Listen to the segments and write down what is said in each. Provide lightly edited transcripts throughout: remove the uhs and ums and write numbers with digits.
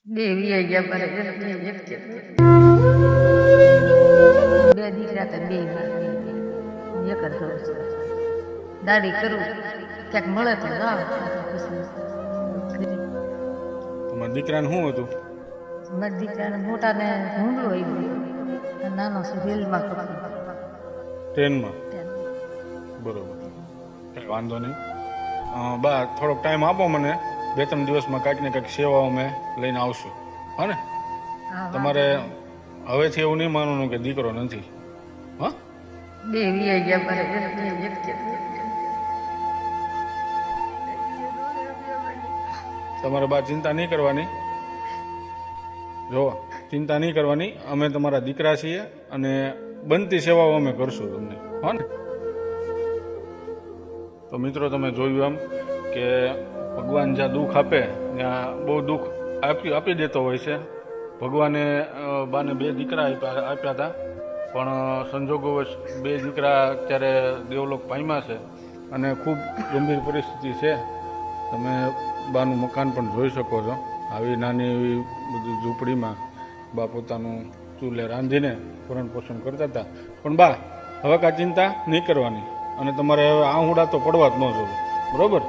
દેવી ગયા પર બે દીકરા તો બે એક જ કરું છું દાડી કરું ક્યાંક મળે તો જાવ તમારા દીકરાને શું હતું? મારા દીકરાને મોટાને હુમલો આવ્યો નાનો છે રેલમાં કપડું ટ્રેનમાં? બરોબર, કંઈ વાંધો નહીં. બા થોડોક ટાઈમ આપો મને, 2-3 દિવસમાં કાંઈક ને કાંઈક સેવાઓ અમે લઈને આવશું. હા ને? તમારે હવેથી એવું નહીં માનવાનું કે દીકરો નથી. હા, દેવી ગયા પર તમારે બા ચિંતા નહીં કરવાની. જો ચિંતા નહીં કરવાની, અમે તમારા દીકરા છીએ અને બનતી સેવાઓ અમે કરશું તમને. હા ને? તો મિત્રો તમે જોયું એમ કે ભગવાન જ્યાં દુઃખ આપે ત્યાં બહુ દુઃખ આપી દેતો હોય છે. ભગવાને બાને 2 દીકરા આપ્યા હતા, પણ સંજોગોવશ 2 દીકરા અત્યારે દેવલોક પામ્યા છે અને ખૂબ ગંભીર પરિસ્થિતિ છે. તમે બાનું મકાન પણ જોઈ શકો છો. આવી નાની એવી બધી ઝૂંપડીમાં બા પોતાનું ચૂલે રાંધીને ભરણ પોષણ કરતા હતા. પણ બા હવે કાંઈ ચિંતા નહીં કરવાની અને તમારે હવે આહુડા તો પડવા જ ન જોવે. બરોબર?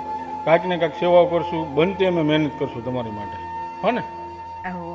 કાંઈક ને કાંઈક સેવાઓ કરશું, બનતી અમે મહેનત કરશું તમારી માટે. હા ને? આવો